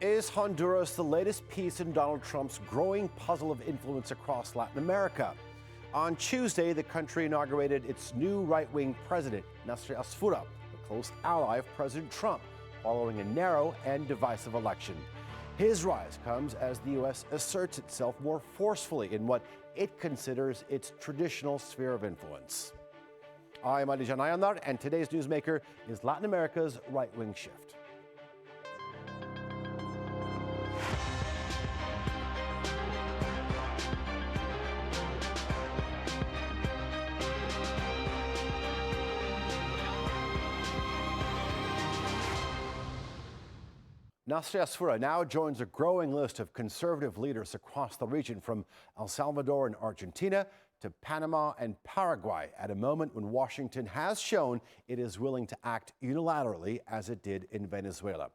Is Honduras the latest piece in Donald Trump's growing puzzle of influence across Latin America? On Tuesday, the country inaugurated its new right-wing president, Nasry Asfura, a close ally of President Trump, following a narrow and divisive election. His rise comes as the U.S. asserts itself more forcefully in what it considers its traditional sphere of influence. I'm Alijan Ayanar, and today's newsmaker is Latin America's right-wing shift. Nasry Asfura now joins a growing list of conservative leaders across the region, from El Salvador and Argentina to Panama and Paraguay, at a moment when Washington has shown it is willing to act unilaterally, as it did in Venezuela.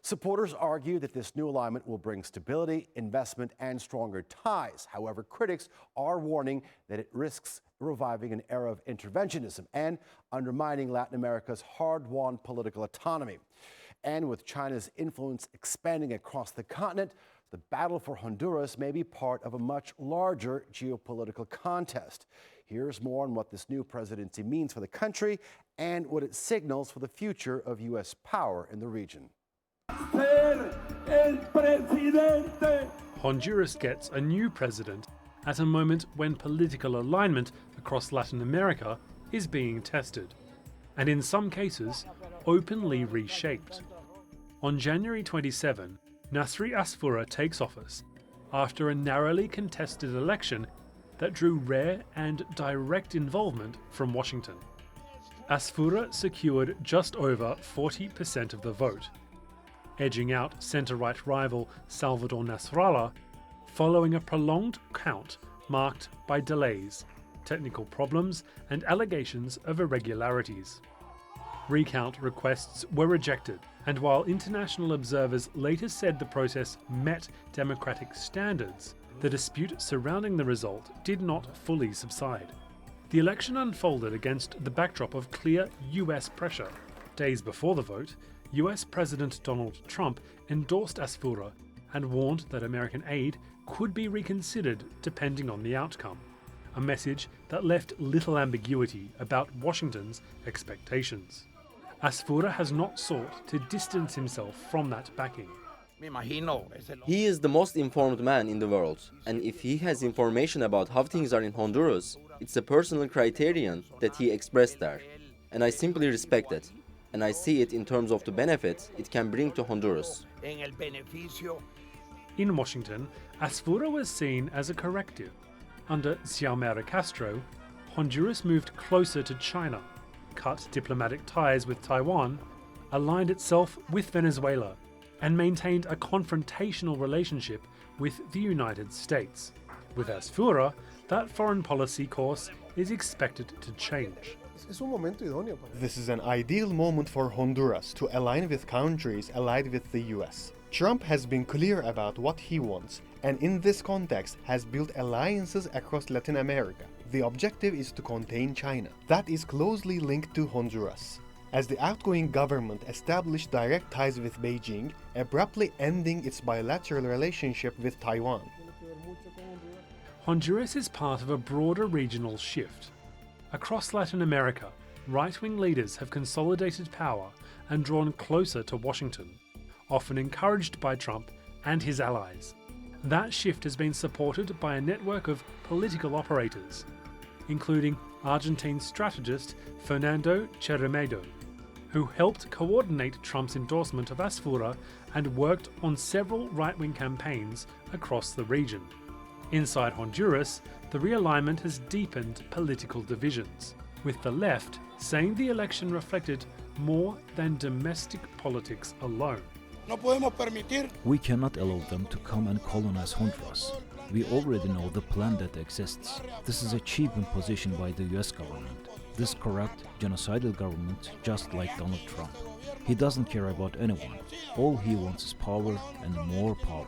Supporters argue that this new alignment will bring stability, investment, and stronger ties. However, critics are warning that it risks reviving an era of interventionism and undermining Latin America's hard-won political autonomy. And with China's influence expanding across the continent, the battle for Honduras may be part of a much larger geopolitical contest. Here's more on what this new presidency means for the country and what it signals for the future of U.S. power in the region. Honduras gets a new president at a moment when political alignment across Latin America is being tested, and in some cases, openly reshaped. On January 27, Nasry Asfura takes office after a narrowly contested election that drew rare and direct involvement from Washington. Asfura secured just over 40% of the vote, edging out centre-right rival Salvador Nasrallah, following a prolonged count marked by delays, technical problems, and allegations of irregularities. Recount requests were rejected, and while international observers later said the process met democratic standards, the dispute surrounding the result did not fully subside. The election unfolded against the backdrop of clear US pressure. Days before the vote, US President Donald Trump endorsed Asfura and warned that American aid could be reconsidered depending on the outcome, a message that left little ambiguity about Washington's expectations. Asfura has not sought to distance himself from that backing. He is the most informed man in the world, and if he has information about how things are in Honduras, it's a personal criterion that he expressed there, and I simply respect it, and I see it in terms of the benefit it can bring to Honduras. In Washington, Asfura was seen as a corrective. Under Xiomara Castro, Honduras moved closer to China, cut diplomatic ties with Taiwan, aligned itself with Venezuela, and maintained a confrontational relationship with the United States. With Asfura, that foreign policy course is expected to change. This is an ideal moment for Honduras to align with countries allied with the US. Trump has been clear about what he wants, and in this context has built alliances across Latin America. The objective is to contain China. That is closely linked to Honduras, as the outgoing government established direct ties with Beijing, abruptly ending its bilateral relationship with Taiwan. Honduras is part of a broader regional shift. Across Latin America, right-wing leaders have consolidated power and drawn closer to Washington, often encouraged by Trump and his allies. That shift has been supported by a network of political operators, including Argentine strategist Fernando Cerramedo, who helped coordinate Trump's endorsement of Asfura and worked on several right-wing campaigns across the region. Inside Honduras, the realignment has deepened political divisions, with the left saying the election reflected more than domestic politics alone. We cannot allow them to come and colonize Honduras. We already know the plan that exists. This is a cheap imposition by the US government. This corrupt, genocidal government, just like Donald Trump. He doesn't care about anyone. All he wants is power and more power.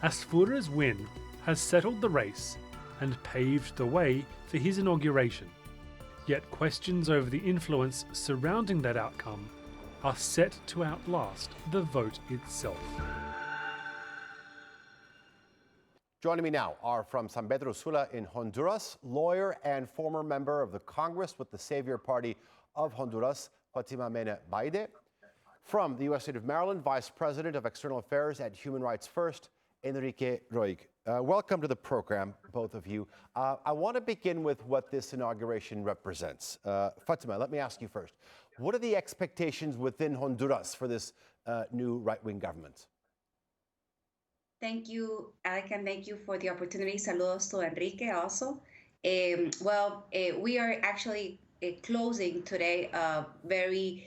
Asfura's win has settled the race and paved the way for his inauguration. Yet questions over the influence surrounding that outcome are set to outlast the vote itself. Joining me now are from San Pedro Sula in Honduras, lawyer and former member of the Congress with the Savior Party of Honduras, Fatima Mena Baide. From the U.S. state of Maryland, Vice President of External Affairs at Human Rights First, Enrique Roig. Welcome to the program, both of you. I want to begin with what this inauguration represents. Fatima, let me ask you first. What are the expectations within Honduras for this new right-wing government? Thank you, Alec, and thank you for the opportunity. Saludos to Enrique also. We are actually closing today a very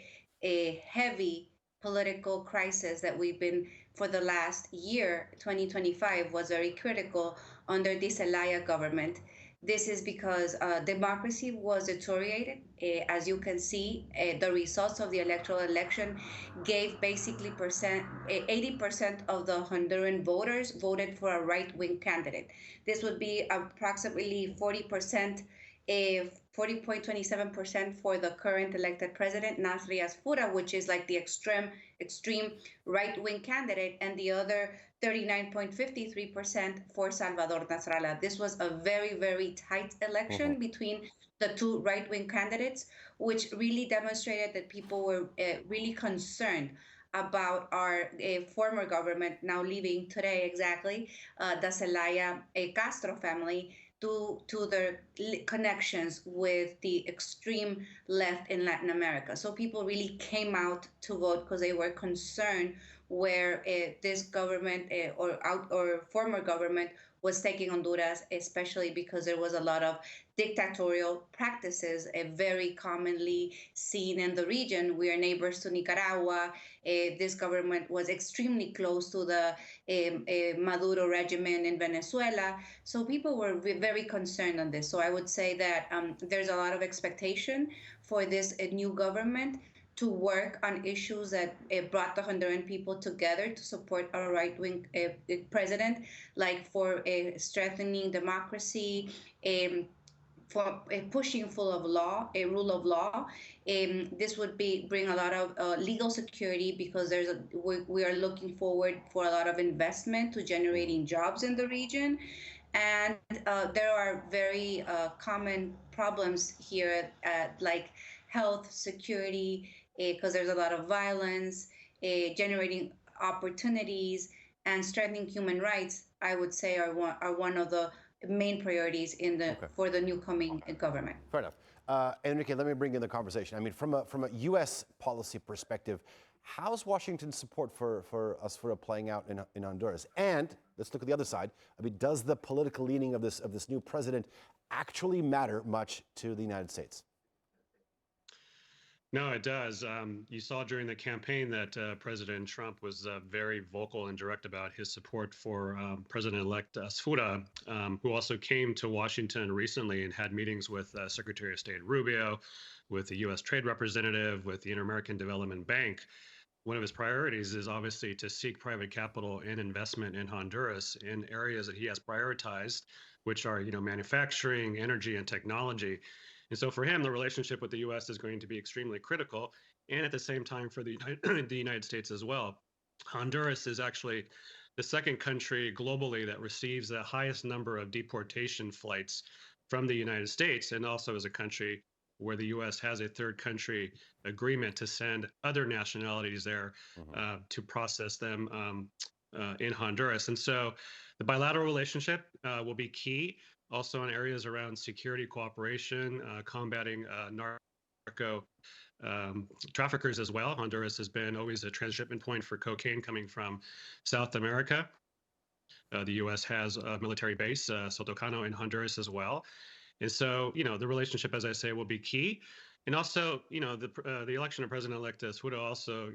heavy political crisis that we've been for the last year. 2025 was very critical under the Zelaya government. This is because democracy was deteriorated. As you can see, the results of the electoral election gave basically 80% of the Honduran voters voted for a right-wing candidate. This would be approximately 40%, 40.27% for the current elected president, Nasry Asfura, which is like the extreme right-wing candidate, and the other 39.53% for Salvador Nasrallah. This was a very, very tight election between the two right-wing candidates, which really demonstrated that people were really concerned about our former government, now leaving today exactly, the Zelaya Castro family, due to their connections with the extreme left in Latin America. So people really came out to vote because they were concerned where this government or former government was taking Honduras, especially because there was a lot of dictatorial practices very commonly seen in the region. We are neighbors to Nicaragua. This government was extremely close to the Maduro regimen in Venezuela. So people were very concerned on this. So I would say that there's a lot of expectation for this new government to work on issues that brought the Honduran people together to support a right-wing president, like for strengthening democracy, for pushing rule of law. This would bring a lot of legal security because we are looking forward for a lot of investment to generating jobs in the region. And there are very common problems here like health, security, because there's a lot of violence, generating opportunities, and strengthening human rights, I would say are one of the main priorities for the new coming government. Fair enough. Enrique, let me bring in the conversation. I mean, from a U.S. policy perspective, how's Washington's support for Asfura playing out in Honduras? And let's look at the other side. I mean, does the political leaning of this new president actually matter much to the United States? No, it does. You saw during the campaign that President Trump was very vocal and direct about his support for President-elect Asfura, who also came to Washington recently and had meetings with Secretary of State Rubio, with the U.S. Trade Representative, with the Inter-American Development Bank. One of his priorities is obviously to seek private capital and investment in Honduras in areas that he has prioritized, which are, manufacturing, energy, and technology. And so for him, the relationship with the U.S. is going to be extremely critical, and at the same time for the United States as well. Honduras is actually the second country globally that receives the highest number of deportation flights from the United States, and also is a country where the U.S. has a third country agreement to send other nationalities there to process them in Honduras. And so the bilateral relationship will be key. Also in areas around security cooperation, combating narco traffickers as well. Honduras has been always a transshipment point for cocaine coming from South America. The U.S. has a military base, Sotocano, in Honduras as well. And so, the relationship, as I say, will be key. And also, the election of President-elect Asfura also,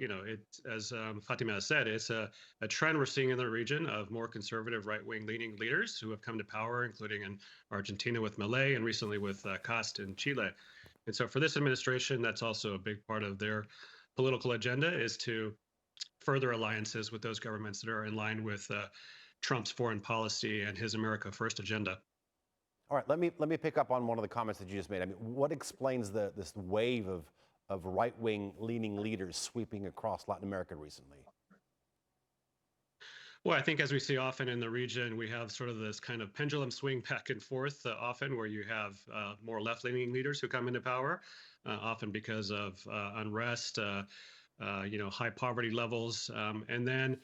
as Fatima has said, it's a trend we're seeing in the region of more conservative right-wing leaning leaders who have come to power, including in Argentina with Milei and recently with Cast in Chile. And so for this administration, that's also a big part of their political agenda, is to further alliances with those governments that are in line with Trump's foreign policy and his America First agenda. All right, let me pick up on one of the comments that you just made. I mean, what explains this wave of right-wing leaning leaders sweeping across Latin America recently? Well, I think as we see often in the region, we have sort of this kind of pendulum swing back and forth often where you have more left-leaning leaders who come into power, often because of unrest, high poverty levels. And then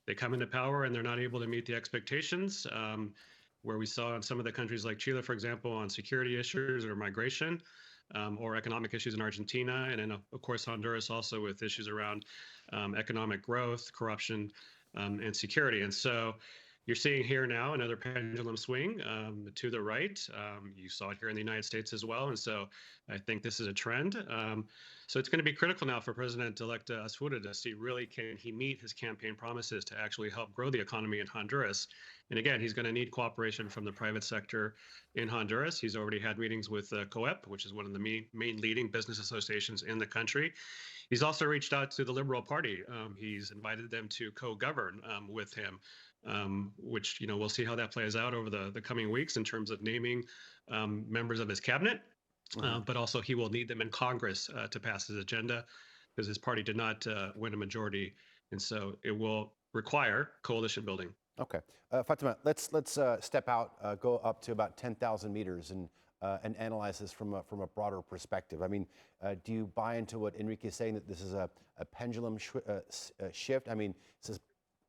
they come into power and they're not able to meet the expectations, where we saw in some of the countries like Chile, for example, on security issues or migration, or economic issues in Argentina, and then, of course, Honduras also with issues around economic growth, corruption, and security. And so you're seeing here now another pendulum swing to the right. You saw it here in the United States as well. And so I think this is a trend. So it's going to be critical now for President-elect Asfura to see really can he meet his campaign promises to actually help grow the economy in Honduras. And again, he's going to need cooperation from the private sector in Honduras. He's already had meetings with COEP, which is one of the main leading business associations in the country. He's also reached out to the Liberal Party. He's invited them to co-govern with him, which, we'll see how that plays out over the coming weeks in terms of naming members of his cabinet. But also he will need them in Congress to pass his agenda because his party did not win a majority. And so it will require coalition building. Okay. Fatima, let's step out, go up to about 10,000 meters and analyze this from a broader perspective. I mean, do you buy into what Enrique is saying, that this is a pendulum shift? I mean, is this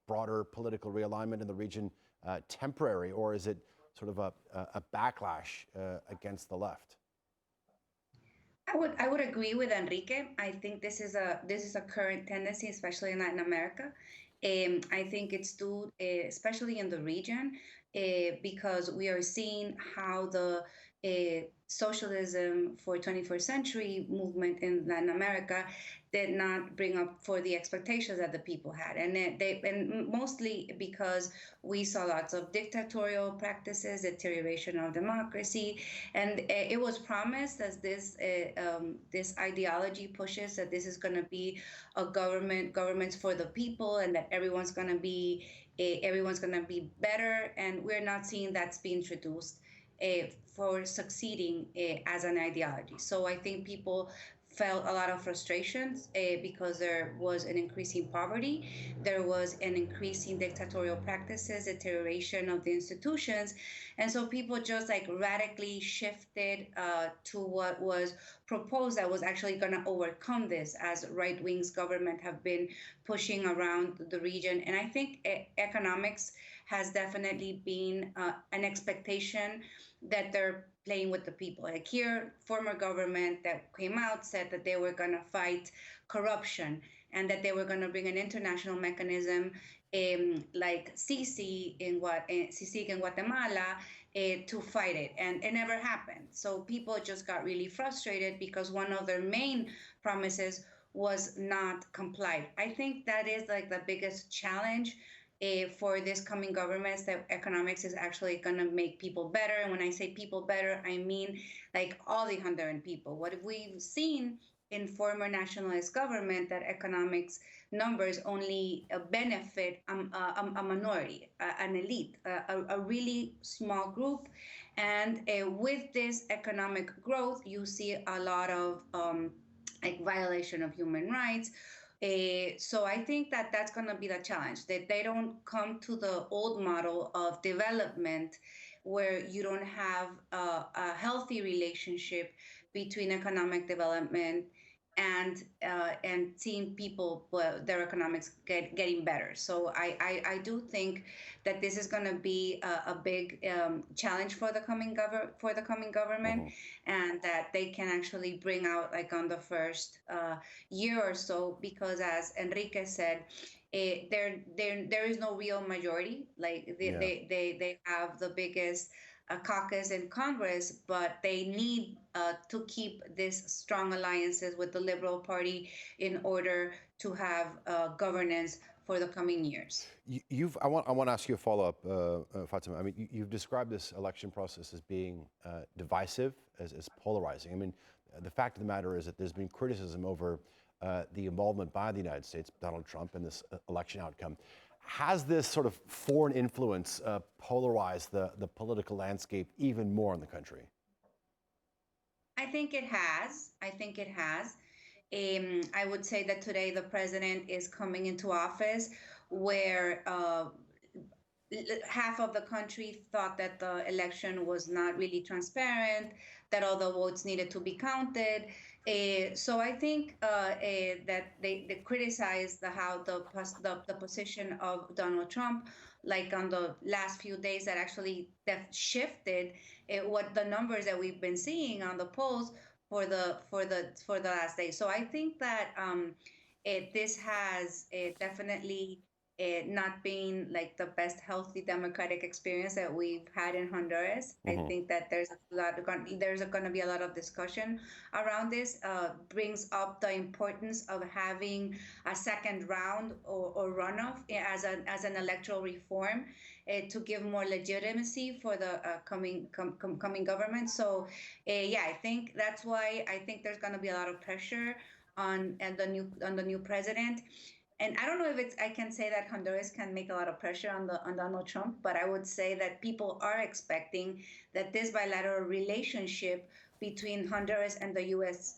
broader political realignment in the region temporary, or is it sort of a backlash against the left? I would agree with Enrique. I think this is a current tendency, especially in Latin America. I think it's due, especially in the region, because we are seeing how the socialism for 21st century movement in Latin America did not bring up for the expectations that the people had, and mostly because we saw lots of dictatorial practices, deterioration of democracy, and it was promised as this ideology pushes that this is going to be a governments for the people, and that everyone's going to be better, and we're not seeing that's being introduced for succeeding as an ideology. So I think people felt a lot of frustrations because there was an increasing poverty, there was an increasing dictatorial practices, deterioration of the institutions, and so people just like radically shifted to what was proposed that was actually going to overcome this, as right-wing government have been pushing around the region. And I think economics has definitely been an expectation that they're playing with the people. Like here, former government that came out said that they were going to fight corruption and that they were going to bring an international mechanism like CICIG in Guatemala to fight it, and it never happened. So people just got really frustrated because one of their main promises was not complied. I think that is like the biggest challenge for this coming governments, that economics is actually going to make people better. And when I say people better, I mean like all the Honduran people. What we've seen in former nationalist government, that economics numbers only benefit a minority, an elite, a really small group. And with this economic growth, you see a lot of like violation of human rights. So I think that that's going to be the challenge, that they don't come to the old model of development where you don't have a healthy relationship between economic development and seeing people, their economics getting better. So I do think that this is going to be a big challenge for the coming government, and that they can actually bring out like on the first year or so, because as Enrique said, there is no real majority. Like they have the biggest caucus in Congress, but they need to keep these strong alliances with the Liberal Party in order to have governance for the coming years. I want to ask you a follow-up, Fatima. I mean, you've described this election process as being divisive, as polarizing. I mean, the fact of the matter is that there's been criticism over the involvement by the United States, Donald Trump, in this election outcome. Has this sort of foreign influence polarized the political landscape even more in the country? I think it has. I would say that today the president is coming into office where half of the country thought that the election was not really transparent, that all the votes needed to be counted. So I think that they criticized the position of Donald Trump, like on the last few days, that actually that shifted what the numbers that we've been seeing on the polls for the last day. So I think that this has definitely not been like the best healthy democratic experience that we've had in Honduras. I think that there's going to be a lot of discussion around this. Brings up the importance of having a second round or runoff as an electoral reform to give more legitimacy for the coming government. So yeah, I think that's why I think there's going to be a lot of pressure on the new president. And I don't know if I can say that Honduras can make a lot of pressure on Donald Trump, but I would say that people are expecting that this bilateral relationship between Honduras and the U.S.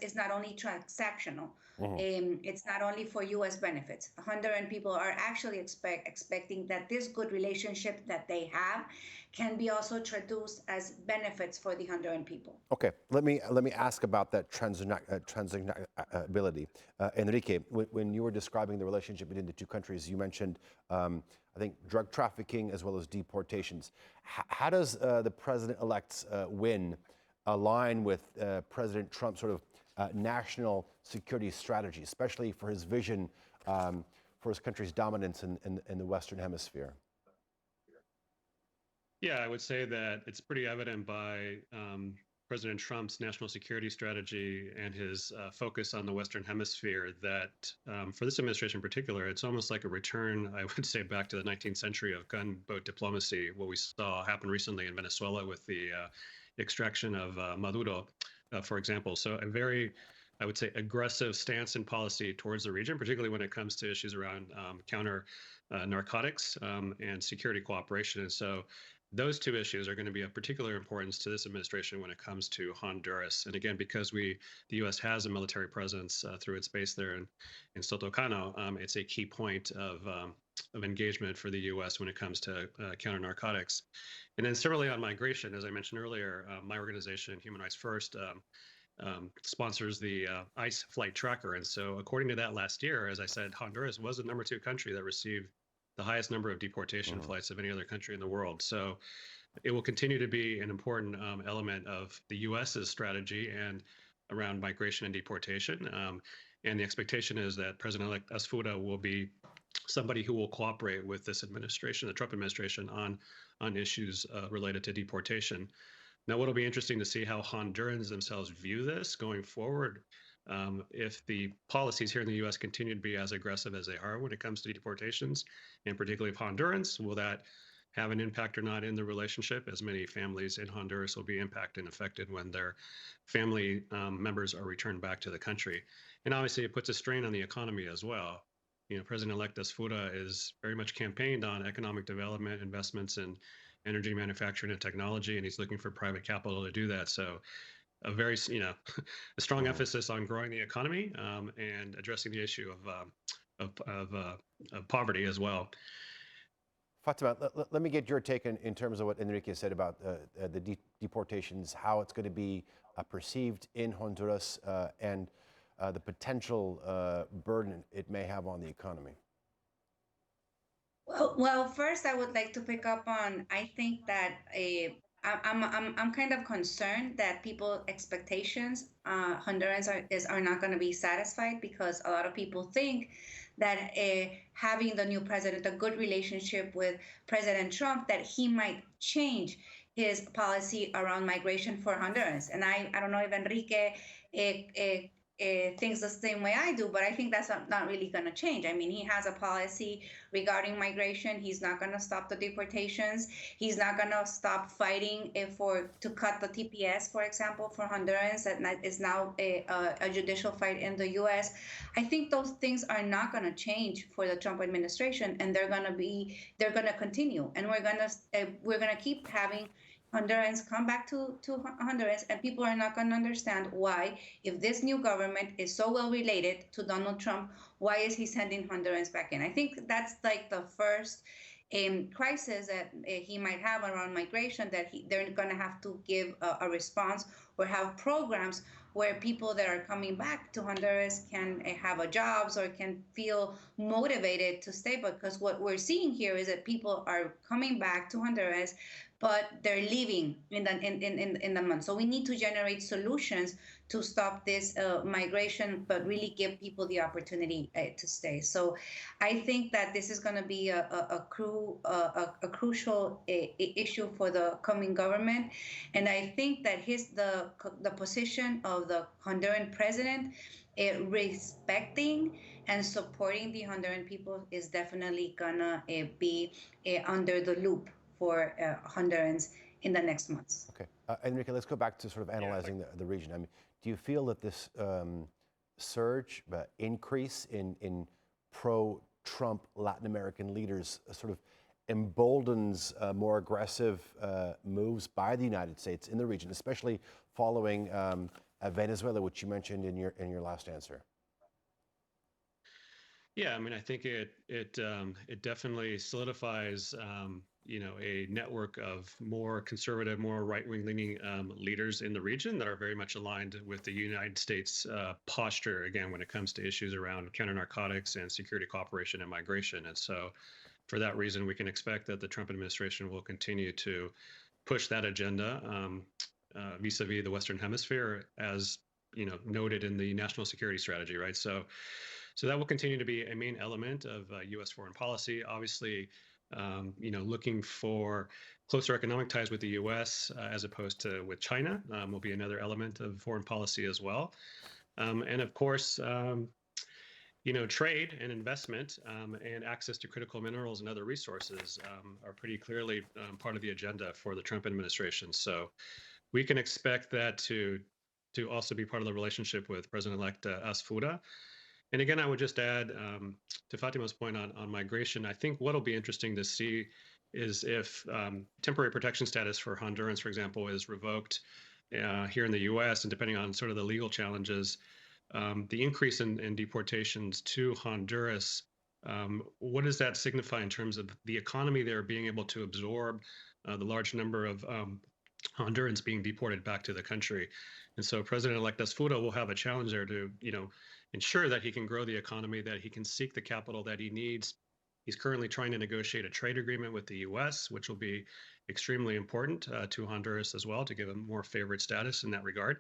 is not only transactional. It's not only for U.S. benefits. Honduran people are actually expecting that this good relationship that they have can be also traduced as benefits for the Honduran people. Okay, let me ask about that transactionability. Enrique, when you were describing the relationship between the two countries, you mentioned, I think, drug trafficking as well as deportations. How does the president-elect's win align with President Trump's sort of national security strategy, especially for his vision for his country's dominance in the Western Hemisphere? Yeah, I would say that it's pretty evident by President Trump's national security strategy and his focus on the Western Hemisphere that for this administration in particular, it's almost like a return, I would say, back to the 19th century of gunboat diplomacy, what we saw happen recently in Venezuela with the extraction of Maduro, for example. So a very, I would say, aggressive stance and policy towards the region, particularly when it comes to issues around counter narcotics and security cooperation. And so those two issues are going to be of particular importance to this administration when it comes to Honduras. And again, because the U.S. has a military presence through its base there in Sotocano, it's a key point of engagement for the U.S. when it comes to counter narcotics. And then similarly on migration, as I mentioned earlier, my organization, Human Rights First, sponsors the ICE flight tracker. And so according to that last year, as I said, Honduras was the number 2 country that received the highest number of deportation flights of any other country in the world. So it will continue to be an important element of the U.S.'s strategy and around migration and deportation. And the expectation is that President-elect Asfura will be somebody who will cooperate with this administration, the Trump administration, on issues related to deportation. Now, what'll be interesting to see how Hondurans themselves view this going forward. If the policies here in the U.S. continue to be as aggressive as they are when it comes to deportations, and particularly of Hondurans, will that have an impact or not in the relationship, as many families in Honduras will be impacted and affected when their family members are returned back to the country. And obviously, it puts a strain on the economy as well. You know, President-elect Asfura is very much campaigned on economic development, investments in energy manufacturing and technology, and he's looking for private capital to do that. So a very, a strong emphasis on growing the economy and addressing the issue of poverty as well. Fatima, let me get your take in terms of what Enrique said about the deportations, how it's going to be perceived in Honduras and the potential burden it may have on the economy. Well, first I would like to pick up on, I think that I'm kind of concerned that people's expectations, Hondurans are not going to be satisfied, because a lot of people think that having the new president, a good relationship with President Trump, that he might change his policy around migration for Hondurans. And I don't know if Enrique thinks the same way I do, but I think that's not really going to change. I mean, he has a policy regarding migration. He's not going to stop the deportations. He's not going to stop fighting to cut the TPS, for example, for Hondurans. That is now a judicial fight in the U.S. I think those things are not going to change for the Trump administration, and they're going to continue. And we're going to keep having Hondurans come back to Honduras, and people are not going to understand why, if this new government is so well related to Donald Trump, why is he sending Hondurans back in? I think that's like the first crisis that he might have around migration, that they're going to have to give a response or have programs where people that are coming back to Honduras can have a jobs or can feel motivated to stay. Because what we're seeing here is that people are coming back to Honduras, but they're leaving in the month. So we need to generate solutions to stop this migration, but really give people the opportunity to stay. So I think that this is going to be a crucial issue for the coming government. And I think that the position of the Honduran president, respecting and supporting the Honduran people, is definitely gonna be under the loop for Hondurans in the next months. Okay, Enrique, let's go back to sort of analyzing the region. I mean, do you feel that this surge, increase in pro-Trump Latin American leaders sort of emboldens more aggressive moves by the United States in the region, especially following Venezuela, which you mentioned in your last answer? Yeah, I mean, I think it definitely solidifies a network of more conservative, more right-wing leaning leaders in the region that are very much aligned with the United States posture, again, when it comes to issues around counter-narcotics and security cooperation and migration. And so for that reason, we can expect that the Trump administration will continue to push that agenda vis-a-vis the Western Hemisphere, as noted in the national security strategy, right? So that will continue to be a main element of U.S. foreign policy. Obviously, looking for closer economic ties with the U.S. As opposed to with China will be another element of foreign policy as well. And of course, trade and investment and access to critical minerals and other resources are pretty clearly part of the agenda for the Trump administration. So we can expect that to also be part of the relationship with President-elect Asfura. And again, I would just add to Fatima's point on migration, I think what'll be interesting to see is if temporary protection status for Hondurans, for example, is revoked here in the U.S., and depending on sort of the legal challenges, the increase in deportations to Honduras, what does that signify in terms of the economy there being able to absorb the large number of Hondurans being deported back to the country? And so President-elect Asfura will have a challenge there to, ensure that he can grow the economy, that he can seek the capital that he needs. He's currently trying to negotiate a trade agreement with the U.S., which will be extremely important to Honduras as well, to give him more favored status in that regard.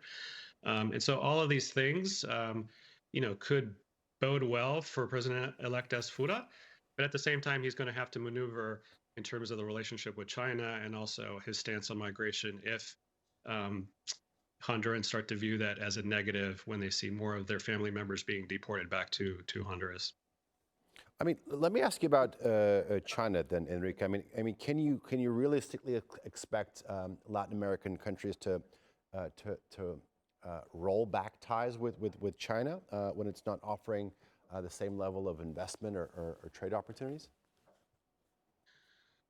And so all of these things, could bode well for President-elect Asfura, but at the same time, he's going to have to maneuver in terms of the relationship with China and also his stance on migration if Hondurans start to view that as a negative when they see more of their family members being deported back to Honduras. I mean, let me ask you about China then, Enrique. I mean, can you realistically expect Latin American countries to roll back ties with China when it's not offering the same level of investment or trade opportunities?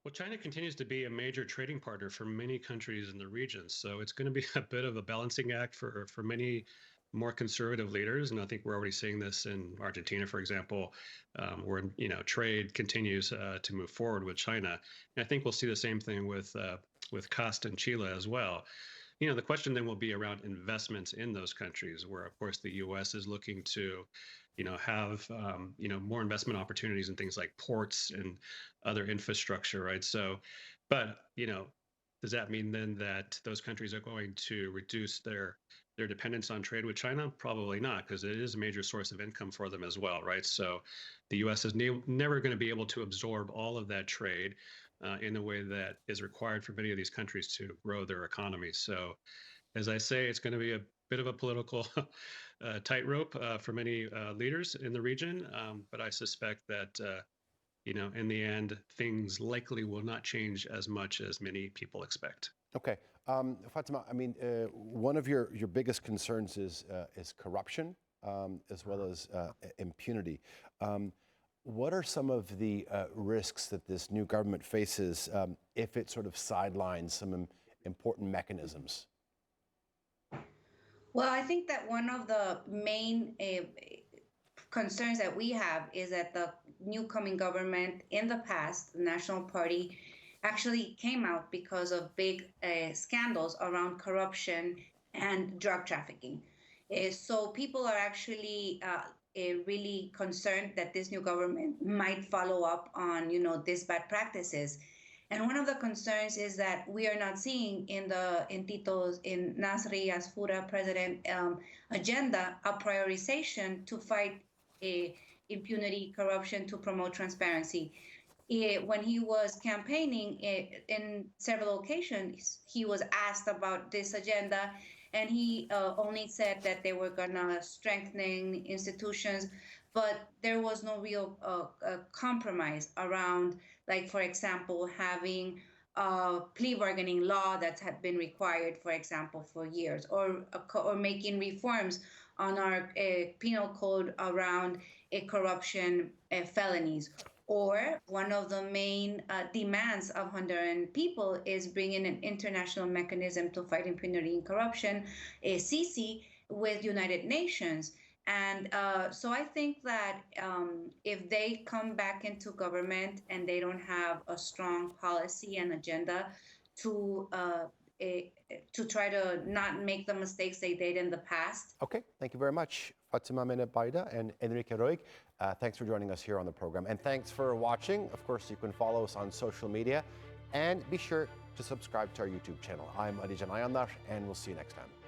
Well, China continues to be a major trading partner for many countries in the region. So it's going to be a bit of a balancing act for many more conservative leaders. And I think we're already seeing this in Argentina, for example, where, trade continues to move forward with China. And I think we'll see the same thing with CAST and Chile as well. The question then will be around investments in those countries, where, of course, the U.S. is looking to, have, more investment opportunities in things like ports and other infrastructure, right? So, but, does that mean then that those countries are going to reduce their dependence on trade with China? Probably not, because it is a major source of income for them as well, right? So the U.S. is never going to be able to absorb all of that trade in a way that is required for many of these countries to grow their economies. So, as I say, it's going to be a bit of a political tightrope for many leaders in the region. But I suspect that, in the end, things likely will not change as much as many people expect. Okay. Fatima, I mean, one of your biggest concerns is corruption as well as impunity. What are some of the risks that this new government faces if it sort of sidelines some important mechanisms? Well, I think that one of the main concerns that we have is that the new coming government in the past, the National Party, actually came out because of big scandals around corruption and drug trafficking. So people are actually really concerned that this new government might follow up on, these bad practices. And one of the concerns is that we are not seeing in Nasry Asfura president agenda a prioritization to fight impunity, corruption, to promote transparency. When he was campaigning in several occasions, he was asked about this agenda, and he only said that they were going to strengthen institutions, but there was no real compromise around, like, for example, having a plea bargaining law that had been required, for example, for years, or making reforms on our penal code around corruption felonies. Or one of the main demands of Honduran people is bringing an international mechanism to fight impunity and corruption, CC, with United Nations. And so I think that if they come back into government and they don't have a strong policy and agenda to try to not make the mistakes they did in the past. Okay, thank you very much, Fatima, Mena, Baide, and Enrique Roig. Thanks for joining us here on the program. And thanks for watching. Of course, you can follow us on social media. And be sure to subscribe to our YouTube channel. I'm Arijan Ayandar, and we'll see you next time.